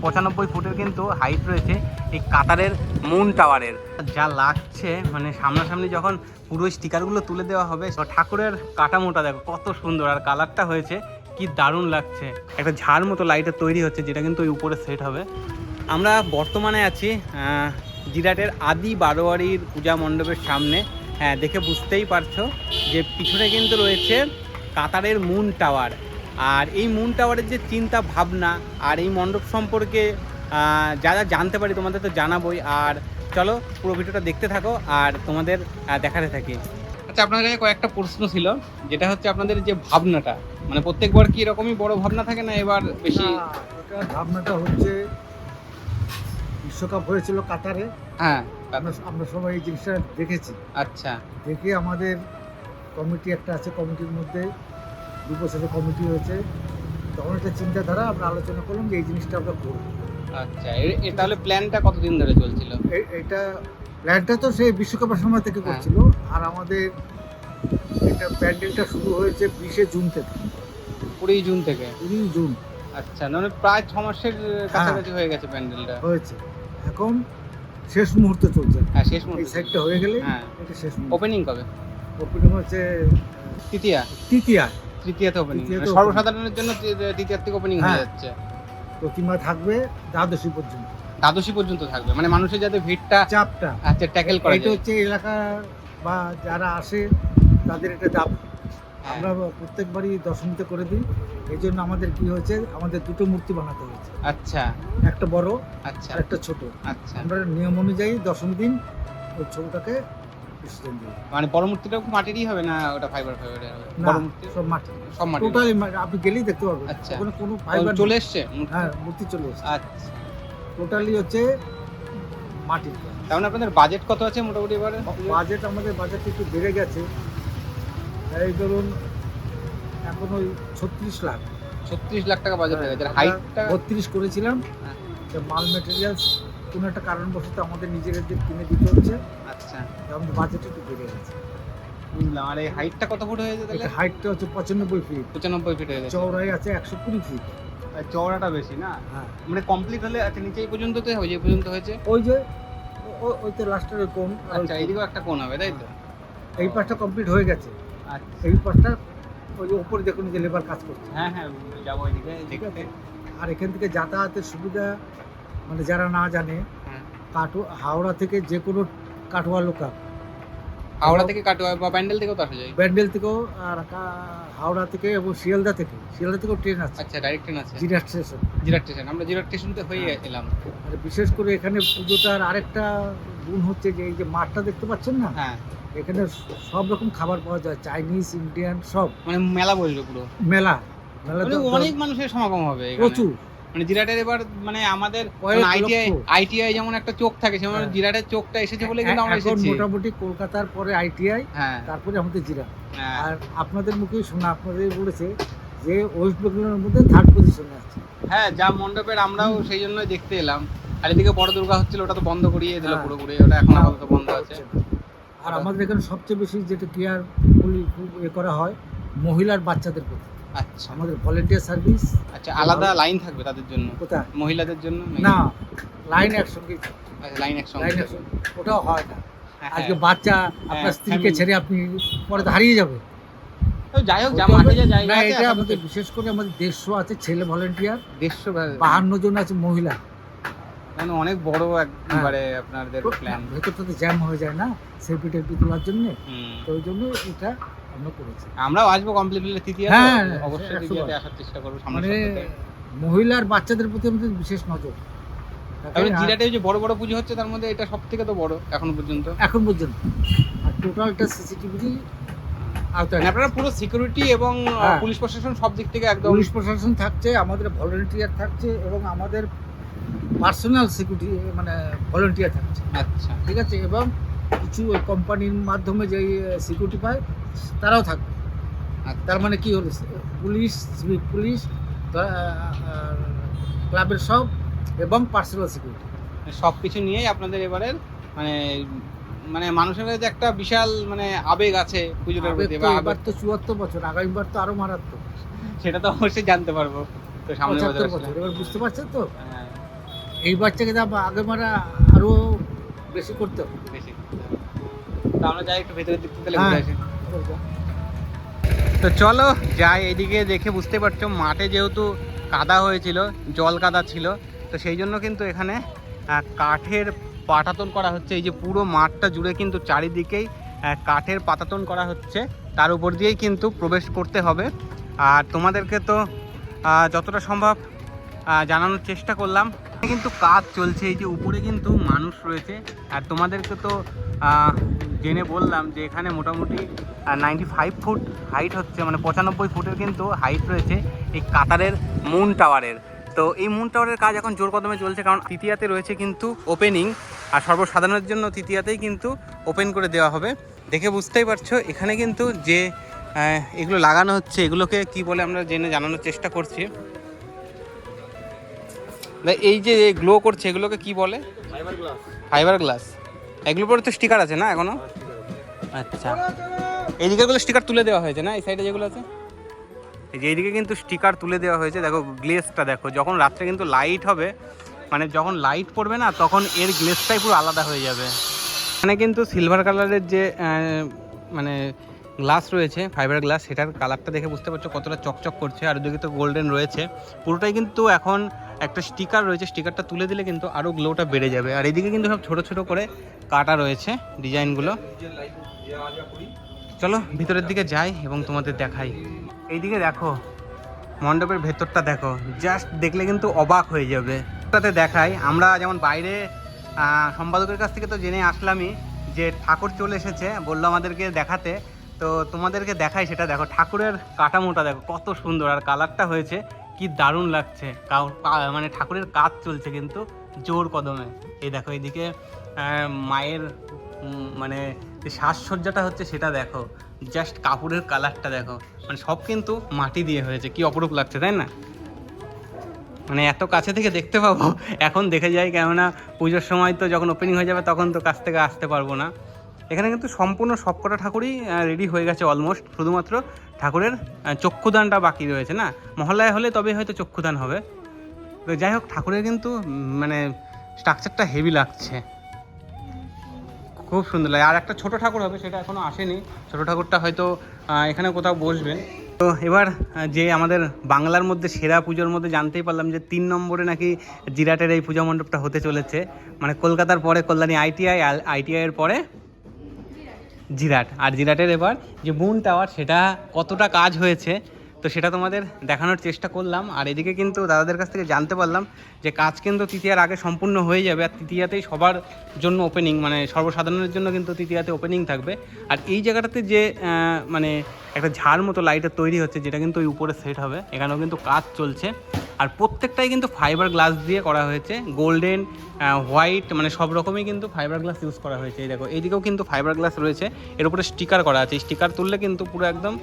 95 ফুটের কিন্তু হাইট রয়েছে এই কাতারের মুন টাওয়ারের। যা লাগছে মানে সামনাসামনি যখন পুরো স্টিকারগুলো তুলে দেওয়া হবে, ঠাকুরের কাঠামোটা দেখো কত সুন্দর, আর কালারটা হয়েছে কি দারুণ লাগছে। একটা ঝাড় মতো লাইটের তৈরি হচ্ছে, যেটা কিন্তু ওই উপরে সেট হবে। আমরা বর্তমানে আছি জিরাটের আদি বারোয়ারির পূজা মণ্ডপের সামনে। হ্যাঁ, দেখে বুঝতেই পারছো যে পিছনে কিন্তু রয়েছে কাতারের মুন টাওয়ার। আর এই মুন টাওয়ারের যে চিন্তা ভাবনা আর এই মণ্ডপ সম্পর্কে যা যা জানতে পারি তোমাদের তো জানাবোই। আর চলো পুরো ভিডিওটা দেখতে থাকো আর তোমাদের দেখাতে থাকি। আচ্ছা, আপনার কাছে কয়েকটা প্রশ্ন ছিল, যেটা হচ্ছে আপনাদের যে ভাবনাটা, মানে প্রত্যেকবার কি এরকমই বড় ভাবনা থাকে না এবার বেশি? এটা ভাবনাটা হচ্ছে বিশ্বকাপ হয়েছিল কাতারে। হ্যাঁ, আমরা সবাই এই জিনিসটা দেখেছি। আচ্ছা, দেখে আমাদের কমিটি একটা আছে, কমিটির মধ্যে 2 বছরের কমিটি হয়েছে। তখন একটা চিন্তাধারা আমরা আলোচনা করলাম যে এই জিনিসটা আমরা করব। আচ্ছা, তাহলে প্ল্যানটা কতদিন ধরে চলছিল? এটা প্ল্যানটা তো সেই বিশ্বকাপের সময় থেকে করছিল। আর আমাদের এটা প্যান্ডেলটা শুরু হয়েছে 20 জুন থেকে। 20 জুন থেকে? 20 জুন। আচ্ছা, মানে প্রায় 6 মাসের কাছাকাছি হয়ে গেছে প্যান্ডেলটা। হয়েছে, এখন শেষ মুহূর্তে চলছে। হ্যাঁ, শেষ মুহূর্তে। এই সাইডটা হয়ে গেলে হ্যাঁ, এটা শেষ মুহূর্ত। ওপেনিং কবে? ওপেনিং হচ্ছে তৃতীয়াতে ওপেনিং। সর্বসাধারণের জন্য তৃতীয়ার থেকে ওপেনিং হয়ে যাচ্ছে। প্রতিমা থাকবে দ্বাদশী পর্যন্ত। দ্বাদশী পর্যন্ত থাকবে, মানে মানুষের যাতে ভিড়টা চাপটা আচ্ছা ট্যাকেল করে। এটা হচ্ছে এলাকা বা যারা আসে তাদের এটা দাবি। আমরা প্রত্যেকবারই দশমীতে করে দিই। এই জন্য আমাদের কি হয়েছে, আমাদের 2টো মূর্তি বানাতে হয়েছে। আচ্ছা, একটা বড়, আচ্ছা, আর একটা ছোট। আচ্ছা, আমরা নিয়ম অনুযায়ী দশমী দিন ওই ছোটটাকে বিসর্জন দিই। মানে বড় মূর্তিটাও মাটিরই হবে না ওটা ফাইবার হবে? বড় মূর্তি সব মাটি, সব মাটি, টোটালি আপনি গেলেই দেখতে পারবেন। আচ্ছা, ওখানে কোনো ফাইবার চলে এসছে? হ্যাঁ, মূর্তি চলে এসছে। আচ্ছা, টোটালি হচ্ছে মাটির। তার মানে আপনাদের বাজেট কত আছে মোটামুটি এবারে? বাজেট আমাদের বাজেট একটু বেড়ে গেছে। এই ধরুন এখন ওই 36 লাখ 36 লাখ টাকা বাজেট হয়ে গেছে। হাইটটা 32 করেছিলাম। হ্যাঁ। মাল মেটেরিয়ালস কোনো একটা কারণবশত আমাদের নিজেদের কিনে দিতে হচ্ছে। আচ্ছা, আমাদের বাজেট একটু বেড়ে গেছে। বুঝলাম। আর এই হাইটটা কত ফুট হয়েছে তাহলে? হাইটটা হচ্ছে 95 ফিট, 95 ফিট হয়ে গেছে। চওড়াই আছে 120 ফিট। আর চওড়াটা বেশি না? হ্যাঁ, মানে কমপ্লিট হলে আচ্ছা নিচে এই পর্যন্ত তো ওই যে পর্যন্ত হয়েছে। ওই যে ওই তো লাস্টের কোণ। আচ্ছা, এইদিকেও একটা কোণ হবে তাই তো? এই পাশটা কমপ্লিট হয়ে গেছে। আচ্ছা, এই পাশটা ওই যে উপরে দেখুন যে লেবার কাজ করছে। হ্যাঁ হ্যাঁ, যাবো ওইদিকে দেখতে। আর এখান থেকে যাতায়াতের সুবিধা, মানে যারা না জানে, হ্যাঁ, হাওড়া থেকে যে কোনো কাটোয়া লোকাল, হাওড়া থেকে কাটোয়া বা ব্যান্ডেল থেকেও তো আসা যায়? ব্যান্ডেল থেকেও, আর হাওড়া থেকে এবং শিয়ালদা থেকেও ট্রেন আছে। আচ্ছা, ডাইরেক্ট ট্রেন আছে জিরাট স্টেশন। জিরাট স্টেশন, আমরা জিরাট স্টেশনতে হয়ে এলাম। আর বিশেষ করে এখানে পুজোটার আরেকটা গুণ হচ্ছে যে এই যে মাঠটা দেখতে পাচ্ছেন না, হ্যাঁ, এখানে সব রকম খাবার পাওয়া যায়, চাইনিজ, ইন্ডিয়ান সব। মানে মেলা বসবে পুরো। মেলা মানে অনেক মানুষের সমাগম হবে এখানে। প্রচুর। মানে জিরাটের এবার মানে আমাদের কয়েক আইটিআই যেমন একটা চোখ থাকে, সেমন হ্যাঁ। জিরাটের চোখটা এসেছে বলে কিন্তু আমরা এখন এসেছি। মোটামুটি কলকাতার পরে আইটিআই, হ্যাঁ, তারপরে আমাদের জিরাট। হ্যাঁ। আর আপনাদের মুখেই শোনা, আপনাদের বলেছে যে ওয়েস্ট বেঙ্গলের মধ্যে 3rd পজিশনে আছে। হ্যাঁ, যা মণ্ডপের আমরাও সেই জন্যই দেখতে এলাম। আর এদিকে বড় দুর্গা হচ্ছিল, ওটা তো বন্ধ করিয়ে দিল হ্যাঁ। পুরোপুরি, ওটা এখন আপাতত বন্ধ আছে। আর আমাদের এখানে সবচেয়ে বেশি যেটা কেয়ার করা হয় মহিলার বাচ্চাদের প্রতি। আচ্ছা, আমাদের ভলেন্টিয়ার সার্ভিস। আচ্ছা, আলাদা লাইন থাকবে তাদের জন্য? কোথায়? মহিলাদের জন্য না, লাইন একসঙ্গে। আচ্ছা, লাইন একসঙ্গে। লাইন একসঙ্গে ওটাও হয় না। হ্যাঁ, আজকে বাচ্চা আপনার স্ত্রীকে ছেড়ে আপনি পরে হারিয়ে যাবে। তো যাই হোক, যা মাঠে যা জায়গা না, আছে এটা আমাদের বিশেষ করে আমাদের 150 আছে ছেলে ভলেন্টিয়ার, 150 52 জন আছে মহিলা। মানে অনেক বড় একবারে আপনাদের প্ল্যান। ভেতরটা তো জ্যাম হয়ে যায় না সেলফি টেলফি তোলার জন্য, তো ওই জন্য এটা আমরা করেছি। আমরাও আসবো কমপ্লিটলি তৃতীয়া, হ্যাঁ, অবশ্যই তৃতীয়াতে আসার চেষ্টা করবো সামনে। মানে মহিলার বাচ্চাদের প্রতি আমাদের বিশেষ নজর। তাহলে জিরাটে যে বড় বড় পুজো হচ্ছে তার মধ্যে এটা সবথেকে তো বড় এখনো পর্যন্ত। আর টোটালটা সিসিটিভি আওতায়। আপনারা পুরো সিকিউরিটি এবং হ্যাঁ। পুলিশ প্রশাসন সব দিক থেকে একদম? পুলিশ প্রশাসন থাকছে, আমাদের ভলেন্টিয়ার থাকছে এবং আমাদের পার্সোনাল সিকিউরিটি মানে ভলেন্টিয়ার থাকছে। আচ্ছা, ঠিক আছে, এবং কিছু ওই কোম্পানির মাধ্যমে যেই সিকিউরিটি পায় তারাও থাকবে। আচ্ছা। তার মানে কি হলো, পুলিশ, সিভিক পুলিশ, ক্লাবের সব এবং পার্সোনাল সিকিউরিটি সব কিছু নিয়েই আপনাদের এবারের মানে মানে মানুষের কাছে একটা বিশাল মানে আবেগ আছে পুজোটার প্রতি। এবার তো 74 বছর, আগামীবার তো আরো মারাত্মক। সেটা তো অবশ্যই জানতে পারবো তো সামনে 75 বছর, এবার বুঝতে পারছেন তো। হ্যাঁ, এইবার থেকে দাম আগে মারা আরো বেশি করতে হবে। বেশি। তো আমরা যাই একটু ভেতরের দিক থেকে তাহলে হ্যাঁ। ঘুরে আসি। তো চলো যাই, এইদিকে দেখে বুঝতে পারছো মাঠে যেহেতু কাদা হয়েছিল, জল কাদা ছিল, তো সেই জন্য কিন্তু এখানে কাঠের পাটাতন করা হচ্ছে। এই যে পুরো মাঠটা জুড়ে কিন্তু চারিদিকেই কাঠের পাটাতন করা হচ্ছে, তার উপর দিয়েই কিন্তু প্রবেশ করতে হবে। আর তোমাদেরকে তো যতটা সম্ভব জানানোর চেষ্টা করলাম। কিন্তু কাজ চলছে, এই যে উপরে কিন্তু মানুষ রয়েছে। আর তোমাদেরকে তো জেনে বললাম যে এখানে মোটামুটি 95 ফুট হাইট হচ্ছে, মানে 95 ফুটের কিন্তু হাইট রয়েছে এই কাতারের মুন টাওয়ারের। তো এই মুন টাওয়ারের কাজ এখন জোর কদমে চলছে, কারণ তৃতীয়াতে রয়েছে কিন্তু ওপেনিং, আর সর্বসাধারণের জন্য তৃতীয়াতেই কিন্তু ওপেন করে দেওয়া হবে। দেখে বুঝতেই পারছো এখানে কিন্তু যে এগুলো লাগানো হচ্ছে, এগুলোকে কি বলে আমরা জেনে জানানোর চেষ্টা করছি। এই যে গ্লো করছে এগুলোকে কি বলে? Fibre glass. এগুলোর পরে তো স্টিকার আছে না এখনো? আচ্ছা, এইদিকেগুলো স্টিকার তুলে দেওয়া হয়েছে না, এই সাইডে যেগুলো আছে। এই যে এইদিকে কিন্তু স্টিকার তুলে দেওয়া হয়েছে, দেখো গ্লেসটা দেখো। যখন রাত্রে কিন্তু লাইট হবে, মানে যখন লাইট পড়বে না, তখন এর গ্লেসটাই পুরো আলাদা হয়ে যাবে। এখানে কিন্তু সিলভার কালারের যে মানে গ্লাস রয়েছে, ফাইবার গ্লাস, সেটার কালারটা দেখে বুঝতে পারছো কতটা চকচক করছে। আর ওদিকে তো গোল্ডেন রয়েছে পুরোটাই। কিন্তু এখন একটা স্টিকার রয়েছে, স্টিকারটা তুলে দিলে কিন্তু আরও গ্লোটা বেড়ে যাবে। আর এদিকে কিন্তু সব ছোট ছোট করে কাটা রয়েছে ডিজাইনগুলো। চলো ভিতরের দিকে যাই এবং তোমাদের দেখাই। এইদিকে দেখো মণ্ডপের ভেতরটা দেখো, জাস্ট দেখলে কিন্তু অবাক হয়ে যাবে। তাতে দেখাই, আমরা যেমন বাইরে সম্পাদকের কাছ থেকে তো জেনে আসলামই যে ঠাকুর চলে এসেছে, বললো আমাদেরকে দেখাতে। তো তোমাদেরকে দেখাই, সেটা দেখো ঠাকুরের কাঠামোটা দেখো কত সুন্দর, আর কালারটা হয়েছে কি দারুণ লাগছে। মানে ঠাকুরের কাজ চলছে কিন্তু জোর কদমে। এই দেখো এইদিকে মায়ের মানে যে সাজসজ্জাটা হচ্ছে সেটা দেখো, জাস্ট কাপড়ের কালারটা দেখো, মানে সব কিন্তু মাটি দিয়ে হয়েছে। কি অপরূপ লাগছে তাই না? মানে এত কাছে থেকে দেখতে পাবো এখন দেখে যাই, কেননা পুজোর সময় তো যখন ওপেনিং হয়ে যাবে তখন তো কাছ থেকে আসতে পারবো না। এখানে কিন্তু সম্পূর্ণ সবকটা ঠাকুরই রেডি হয়ে গেছে অলমোস্ট, শুধুমাত্র ঠাকুরের চক্ষুদানটা বাকি রয়েছে। না মহল্লায় হলে তবে হয়তো চক্ষুদান হবে। তো যাই হোক, ঠাকুরের কিন্তু মানে স্ট্রাকচারটা হেভি লাগছে, খুব সুন্দর লাগে। আর একটা ছোট ঠাকুর হবে, সেটা এখনও আসেনি। ছোট ঠাকুরটা হয়তো এখানে কোথাও বসবেন। তো এবার যে আমাদের বাংলার মধ্যে সেরা পুজোর মধ্যে জানতেই পারলাম যে 3 নম্বরে নাকি জিরাটের এই পূজা মণ্ডপটা হতে চলেছে। মানে কলকাতার পরে কল্যাণী আইটিআইয়ের পরে জিরাট। আর জিরাটের এবার যে মুন টাওয়ার, সেটা কতটা কাজ হয়েছে তো সেটা তোমাদের দেখানোর চেষ্টা করলাম। আর এদিকে কিন্তু দাদাদের কাছ থেকে জানতে পারলাম যে কাজ কিন্তু তৃতীয়ার আগে সম্পূর্ণ হয়ে যাবে। আর তৃতীয়াতেই সবার জন্য ওপেনিং, মানে সর্বসাধারণের জন্য কিন্তু তৃতীয়াতে ওপেনিং থাকবে। আর এই জায়গাটাতে যে মানে একটা ঝাড় মতো লাইটের তৈরি হচ্ছে, যেটা কিন্তু ওই উপরে সেট হবে, এখানেও কিন্তু কাজ চলছে। আর প্রত্যেকটাই কিন্তু ফাইবার গ্লাস দিয়ে করা হয়েছে, গোল্ডেন হোয়াইট, মানে সব রকমই কিন্তু ফাইবার গ্লাস ইউজ করা হয়েছে। এই দেখো এইদিকেও কিন্তু ফাইবার গ্লাস রয়েছে, এর উপরে স্টিকার করা আছে। স্টিকার তুললে কিন্তু পুরো একদম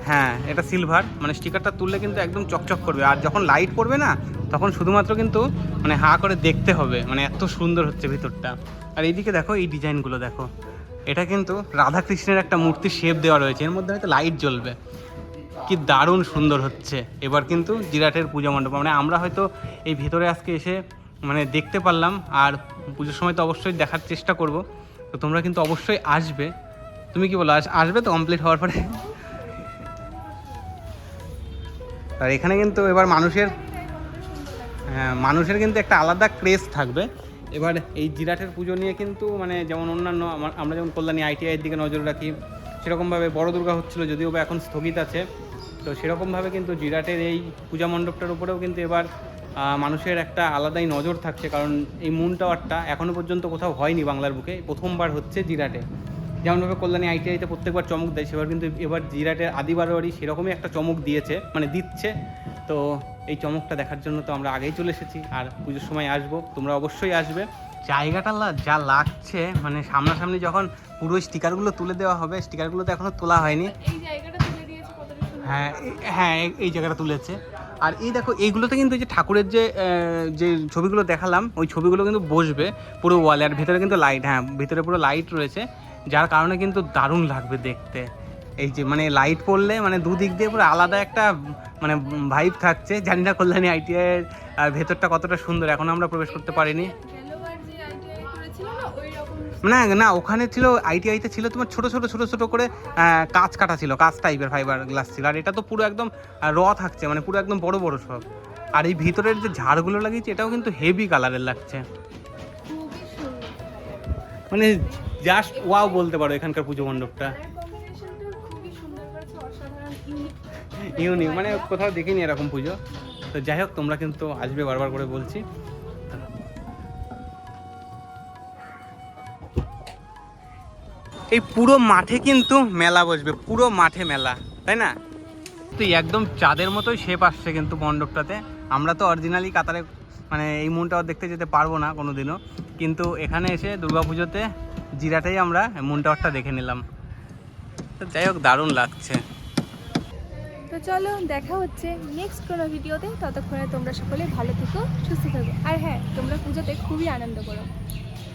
হ্যাঁ এটা সিলভার, মানে স্টিকারটা তুললে কিন্তু একদম চকচক করবে। আর যখন লাইট পড়বে না, তখন শুধুমাত্র কিন্তু মানে হা করে দেখতে হবে, মানে এত সুন্দর হচ্ছে ভিতরটা। আর এইদিকে দেখো এই ডিজাইনগুলো দেখো, এটা কিন্তু রাধাকৃষ্ণের একটা মূর্তির শেপ দেওয়া রয়েছে, এর মধ্যে হয়তো লাইট জ্বলবে। কি দারুণ সুন্দর হচ্ছে এবার কিন্তু জিরাটের পূজা মণ্ডপ। মানে আমরা হয়তো এই ভিতরে আজকে এসে মানে দেখতে পারলাম, আর পুজোর সময় তো অবশ্যই দেখার চেষ্টা করব। তো তোমরা কিন্তু অবশ্যই আসবে। তুমি কি বলো, আসবে তো কমপ্লিট হওয়ার পরে? আর এখানে কিন্তু এবার মানুষের কিন্তু একটা আলাদা ক্রেজ থাকবে এবার এই জিরাটের পুজো নিয়ে। কিন্তু মানে যেমন অন্যান্য আমরা যেমন কল্যাণী আইটিআইয়ের দিকে নজর রাখি, সেরকমভাবে বড় দুর্গা হচ্ছিলো, যদিও বা এখন স্থগিত আছে। তো সেরকমভাবে কিন্তু জিরাটের এই পূজা মণ্ডপটার উপরেও কিন্তু এবার মানুষের একটা আলাদাই নজর থাকছে, কারণ এই মুন টাওয়ারটা এখনও পর্যন্ত কোথাও হয়নি বাংলার বুকে, প্রথমবার হচ্ছে জিরাটে। যেমনভাবে কল্যাণী আইটিআইতে প্রত্যেকবার চমক দেয়, সেবার কিন্তু এবার জিরাটের আদিবারবাড়ি সেরকমই একটা চমক দিয়েছে, মানে দিচ্ছে। তো এই চমকটা দেখার জন্য তো আমরা আগেই চলে এসেছি, আর পুজোর সময় আসবো, তোমরা অবশ্যই আসবে। জায়গাটা যা লাগছে, মানে সামনাসামনি যখন পুরো স্টিকারগুলো তুলে দেওয়া হবে, স্টিকারগুলো তো এখনও তোলা হয়নি। হ্যাঁ হ্যাঁ এই জায়গাটা তুলেছে। আর এই দেখো এইগুলোতে কিন্তু যে ঠাকুরের যে ছবিগুলো দেখালাম, ওই ছবিগুলো কিন্তু বসবে পুরো ওয়ালে। আর ভিতরে কিন্তু লাইট, হ্যাঁ ভিতরে পুরো লাইট রয়েছে, যার কারণে কিন্তু দারুণ লাগবে দেখতে। এই যে মানে লাইট পড়লে মানে দুদিক দিয়ে পুরো আলাদা একটা মানে ভাইব থাকছে। জানি না কল্যাণী আইটিআই এর ভেতরটা কতটা সুন্দর, এখন আমরা প্রবেশ করতে পারিনি। না না, ওখানে ছিল আইটিআইতে ছিল তোমার ছোট ছোট ছোট ছোট করে কাঁচ কাটা ছিল, কাঁচ টাইপের ফাইবার গ্লাস ছিল। আর এটা তো পুরো একদম থাকছে, মানে পুরো একদম বড় বড় সব। আর এই ভিতরের যে ঝাড়গুলো লাগিয়েছে এটাও কিন্তু হেভি কালারের লাগছে, মানে জাস্ট ওয়াও বলতে পারো এখানকার পুজো মণ্ডপটা। ইউনিক, মানে কোথাও দেখিনি এরকম পুজো। তো যাই হোক, তোমরা কিন্তু আসবে, বারবার করে বলছি। এই পুরো মাঠে কিন্তু মেলা বসবে, পুরো মাঠে মেলা, তাই না? তো একদম চাঁদের মতোই শেপ আসছে কিন্তু মণ্ডপটাতে। আমরা তো অরিজিনালি কাতারে মানে এই মুন টাওয়ার দেখতে যেতে পারবো না কোনোদিনও, কিন্তু এখানে এসে দুর্গাপুজোতে জিরাটাই আমরা মুন টাওয়ারটা দেখে নিলাম। তো যাই হোক, দারুণ লাগছে। তো চলো, দেখা হচ্ছে নেক্সট কোনো ভিডিওতে। ততক্ষণে তোমরা সকলে ভালো থেকো, সুস্থ থেকো, আর হ্যাঁ, তোমরা পুজোতে খুবই আনন্দ করো।